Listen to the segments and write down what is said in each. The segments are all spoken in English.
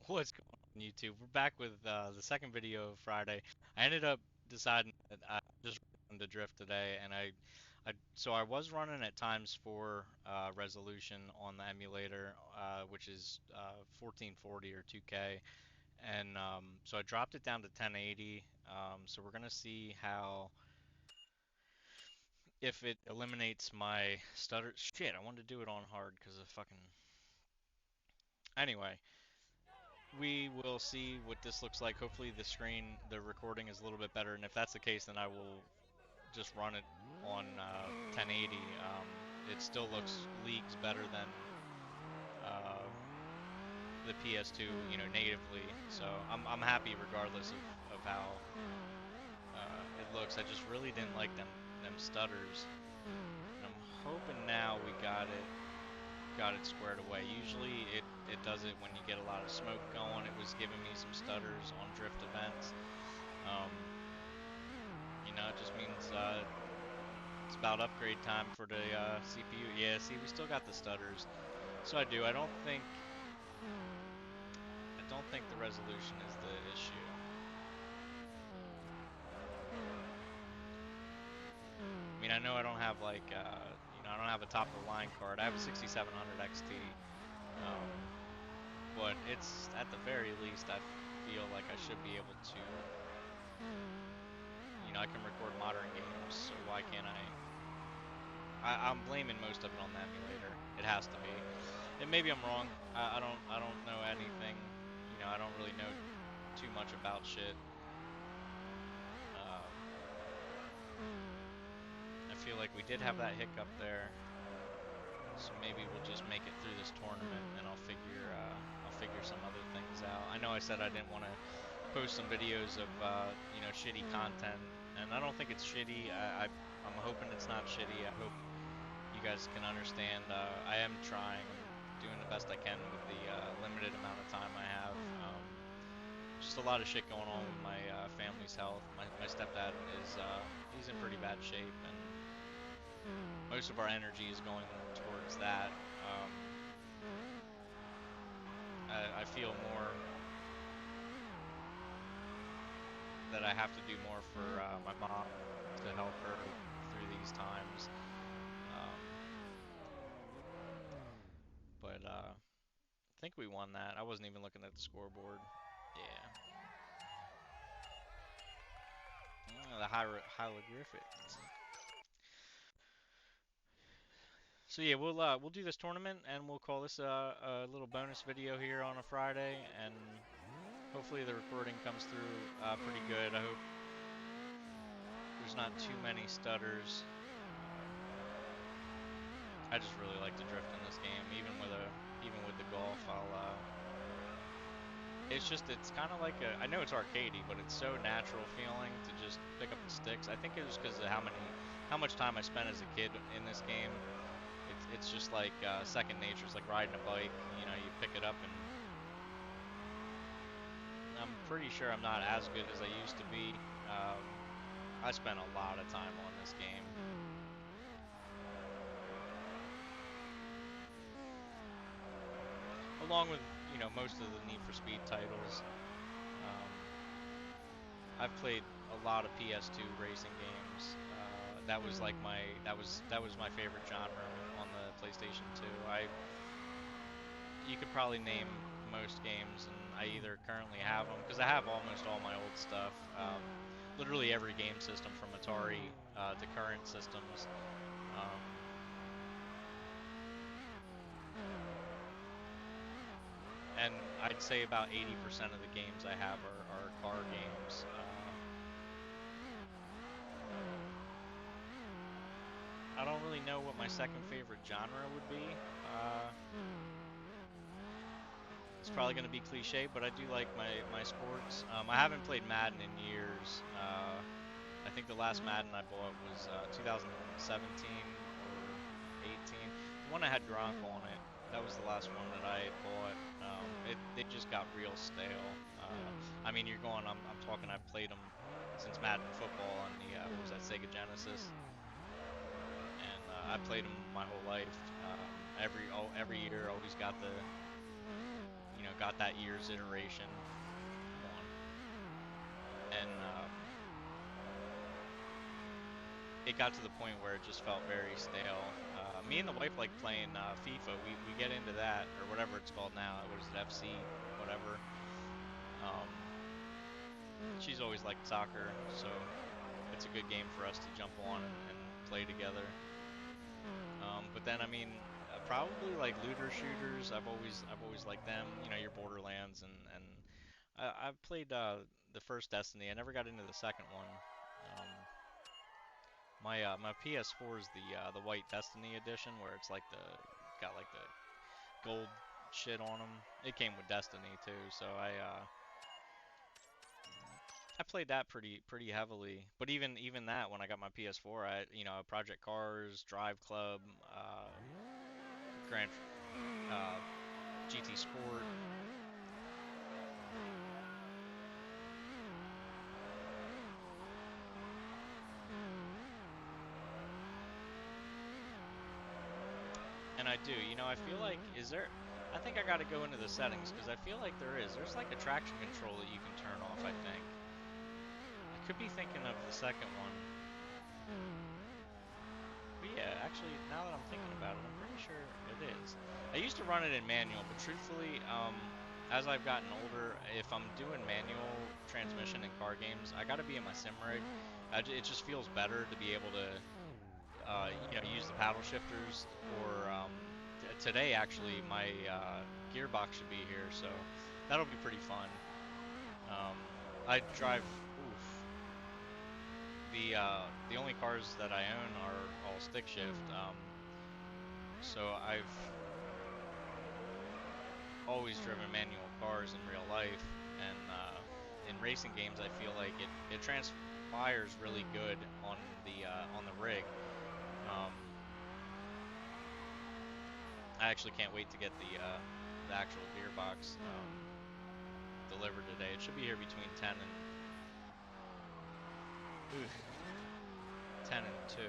What's going on YouTube? We're back with the second video of Friday. I ended up deciding that I just wanted to drift today, and so I was running at times 4 resolution on the emulator, which is 1440 or 2K, and so I dropped it down to 1080. So we're gonna see how if it eliminates my stutter. Shit, I wanted to do it on hard because of fucking. Anyway, we will see what this looks like. Hopefully the recording is a little bit better, and if that's the case, then I will just run it on 1080. It still looks leagues better than uh, the PS2, natively. So I'm happy regardless of how it looks. I just really didn't like them stutters, and I'm hoping now we got it squared away. Usually it does it when you get a lot of smoke going. It was giving me some stutters on drift events. Um, it just means it's about upgrade time for the CPU. Yeah, see, we still got the stutters. So I don't think the resolution is the issue. I mean, I know I don't have like I don't have a top of the line card. I have a 6700 XT. Um, but it's at the very least I feel like I should be able to, I can record modern games, so why can't I'm blaming most of it on the emulator. It has to be. And maybe I'm wrong. I don't know anything. I don't really know too much about shit. Um, I feel like we did have that hiccup there, so maybe we'll just make it through this tournament, and I'll figure some other things out. I know I said I didn't want to post some videos of shitty content, and I don't think it's shitty. I'm hoping it's not shitty. I hope you guys can understand. I am trying. I'm doing the best I can with the limited amount of time I have. Just a lot of shit going on with my family's health. My stepdad he's in pretty bad shape, and most of our energy is going towards that. Um, I feel more that I have to do more for my mom to help her through these times. Um, but I think we won that. I wasn't even looking at the scoreboard. Yeah. The hieroglyphics. So yeah, we'll do this tournament, and we'll call this a little bonus video here on a Friday, and hopefully the recording comes through pretty good. I hope there's not too many stutters. I just really like to drift in this game, even with the golf. It's kind of like I know it's arcadey, but it's so natural feeling to just pick up the sticks. I think it was because of how much time I spent as a kid in this game. It's just like second nature. It's like riding a bike. You pick it up, and I'm pretty sure I'm not as good as I used to be. Um, I spent a lot of time on this game. Along with most of the Need for Speed titles. Um, I've played a lot of PS2 racing games. That was my favorite genre on the PlayStation 2. You could probably name most games, and I either currently have them because I have almost all my old stuff. Literally every game system from Atari to current systems. Um, and I'd say about 80% of the games I have are car games. I don't really know what my second favorite genre would be. Uh, it's probably going to be cliche, but I do like my sports. I haven't played Madden in years. I think the last Madden I bought was 2017 or 18. The one that had Gronk on it. That was the last one that I bought. They just got real stale. I mean, I'm talking. I've played them since Madden Football on the what was that, Sega Genesis, and I played them my whole life. Every year, always got got that year's iteration. Come on. And it got to the point where it just felt very stale. Me and the wife like playing FIFA. We get into that or whatever it's called now. What is it, FC, whatever. Um, she's always liked soccer, so it's a good game for us to jump on and play together. But then I mean, probably like looter shooters. I've always liked them. You know, your Borderlands and I've played the first Destiny. I never got into the second one. Um, my PS4 is the White Destiny edition, where it's like the got like the gold shit on them. It came with Destiny too, so I played that pretty heavily. But even that, when I got my PS4, Project Cars, Drive Club, Grand uh, GT Sport. And I do. You know, I feel like is there I think I got to go into the settings because I feel like there's like a traction control that you can turn off, I think. I could be thinking of the second one. But yeah, actually, now that I'm thinking about it, I'm pretty sure it is. I used to run it in manual, but truthfully, as I've gotten older, if I'm doing manual transmission in car games, I got to be in my sim rig. It just feels better to be able to, use the paddle shifters. Or today, actually, my gearbox should be here, so that'll be pretty fun. I drive. Oof. The only cars that I own are all stick shift. So I've always driven manual cars in real life, and in racing games, I feel like it transpires really good on the rig. Um, I actually can't wait to get the actual gearbox delivered today. It should be here between ooh, 10 and 2,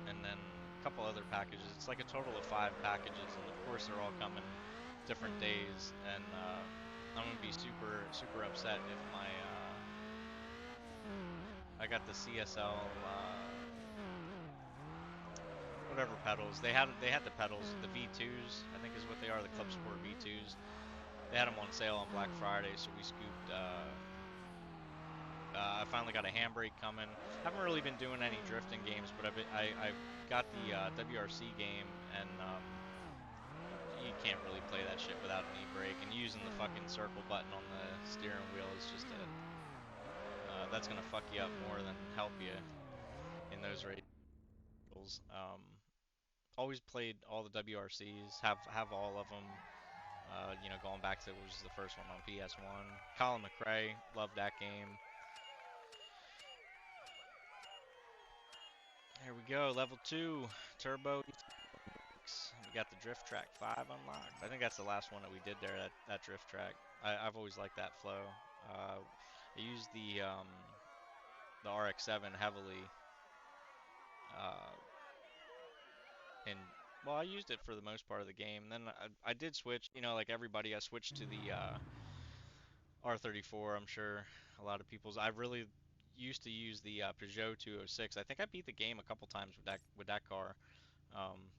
and then a couple other packages. It's like a total of 5 packages, and of course they're all coming different days. And I'm gonna be super upset if my I got the CSL whatever pedals they had the pedals, the V2s I think is what they are, the Club Sport V2s. They had them on sale on Black Friday, so we scooped. I finally got a handbrake coming. Haven't really been doing any drifting games, but I got the WRC game, and you can't really play that shit without an e-brake. And using the fucking circle button on the steering wheel is just a that's gonna fuck you up more than help you in those races. Always played all the WRCs, have all of them. Going back to what was the first one on PS1. Colin McRae, loved that game. There we go, level 2, Turbo. We got the Drift Track 5 unlocked. I think that's the last one that we did there, that Drift Track. I've always liked that flow. I used the RX-7 heavily, uh, and well, I used it for the most part of the game. Then I did switch, like everybody, I switched to the R34. I'm sure a lot of people's. I really used to use the Peugeot 206. I think I beat the game a couple times with that car.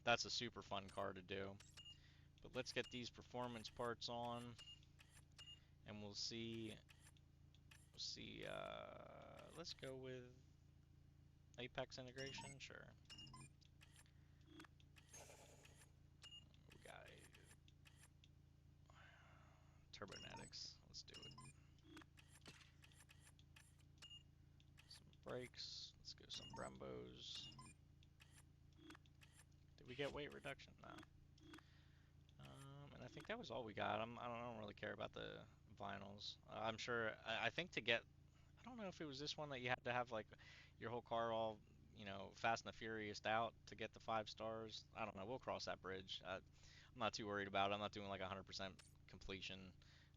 That's a super fun car to do. But let's get these performance parts on, and we'll see. We'll see. Let's go with Apex integration. Sure. We got Turbonetics. Let's do it. Some brakes. Let's go some Brembos. Did we get weight reduction? No. And I think that was all we got. I don't really care about the vinyls. I'm sure. I think to get. I don't know if it was this one that you had to have like your whole car all, Fast and the Furious out to get the 5 stars. I don't know. We'll cross that bridge. I'm not too worried about it. I'm not doing like 100% completion.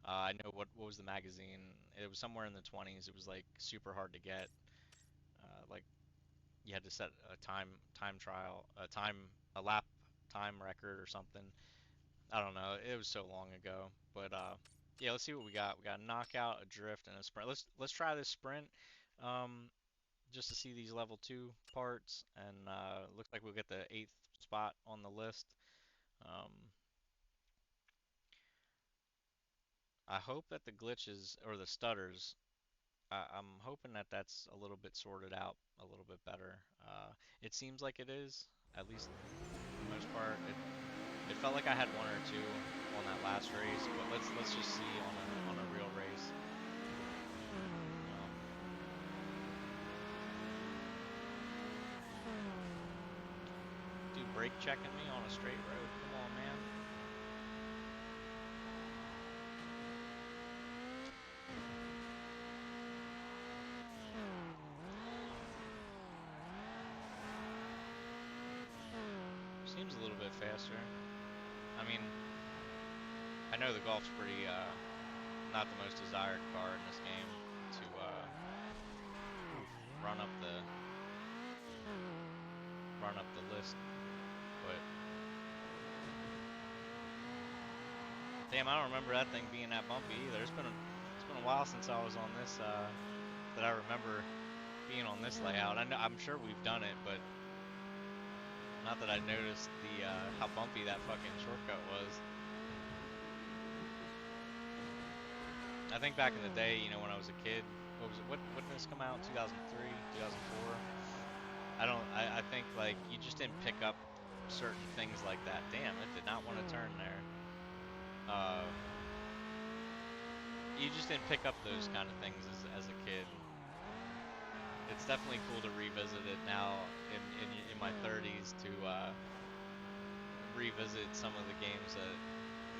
I know what was the magazine. It was somewhere in the 20s. It was like super hard to get. Like you had to set a time trial, a lap time record or something. I don't know. It was so long ago, but yeah. Let's see what we got. We got a knockout, a drift, and a sprint. Let's try this sprint, um, just to see these level two parts, and looks like we'll get the eighth spot on the list. Um, I hope that the glitches or the stutters. I'm hoping that that's a little bit sorted out a little bit better. It seems like it is, at least for the most part. It felt like I had one or two on that last race, but let's just see on a real race. Dude, brake checking me on a straight road. Come on, man. Seems a little bit faster. I mean, I know the Golf's pretty not the most desired car in this game to oof, run up the run up the list, but damn, I don't remember that thing being that bumpy either. It's been a while since I was on this that I remember being on this layout. I'm sure we've done it, but not that I noticed the how bumpy that fucking shortcut was. I think back in the day, when I was a kid, what was it? What did this come out? 2003, 2004. I think like you just didn't pick up certain things like that. Damn, it did not want to turn there. Uh, you just didn't pick up those kind of things as a kid. It's definitely cool to revisit it now in my 30s to revisit some of the games that,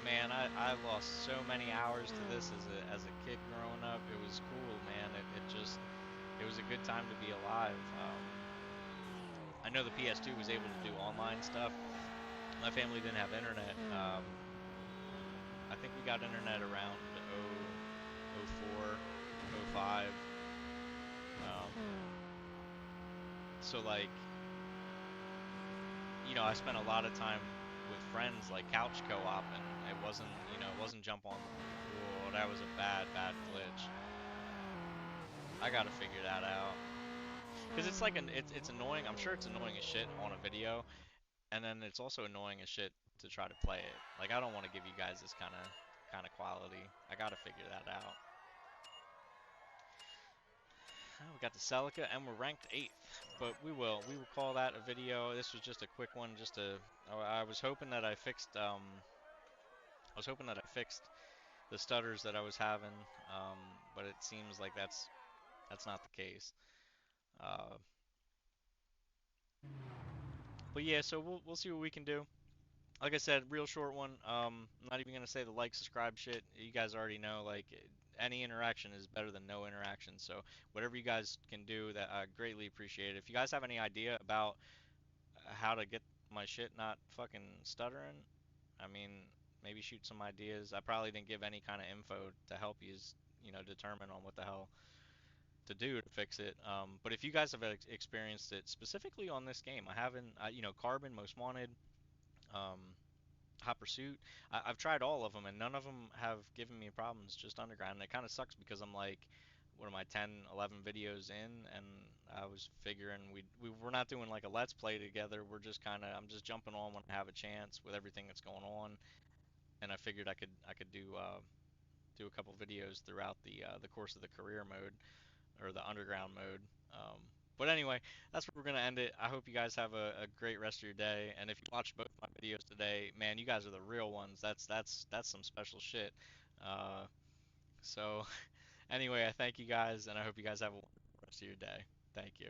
man, I lost so many hours to this as a kid growing up. It was cool, man. It was a good time to be alive. I know the PS2 was able to do online stuff. My family didn't have internet. I think we got internet around 04, 05. Um, so like, I spent a lot of time with friends like couch co-op, and it wasn't jump on. Whoa, that was a bad glitch. I gotta figure that out. Cause it's like it's annoying. I'm sure it's annoying as shit on a video, and then it's also annoying as shit to try to play it. Like I don't want to give you guys this kind of quality. I gotta figure that out. We got the Celica, and we're ranked 8th, but we will call that a video. This was just a quick one, just to. I was hoping that I fixed the stutters that I was having, but it seems like that's not the case. Uh, but yeah, so we'll see what we can do. Like I said, real short one. I'm not even gonna say the like, subscribe shit. You guys already know. Like any interaction is better than no interaction. So whatever you guys can do, that I greatly appreciate it. If you guys have any idea about how to get my shit not fucking stuttering, I mean, maybe shoot some ideas. I probably didn't give any kind of info to help you, determine on what the hell to do to fix it. But if you guys have experienced it specifically on this game, I haven't. Carbon, Most Wanted, um, Hot Pursuit. I've tried all of them, and none of them have given me problems. Just Underground, and it kind of sucks because I'm like, what am I, 10, 11 videos in, and I was figuring we're not doing like a let's play together. I'm just jumping on when I have a chance with everything that's going on, and I figured I could do a couple videos throughout the course of the career mode or the underground mode. Um, but anyway, that's where we're gonna end it. I hope you guys have a great rest of your day. And if you watched both my videos today, man, you guys are the real ones. That's some special shit. Uh, so anyway, I thank you guys, and I hope you guys have a wonderful rest of your day. Thank you.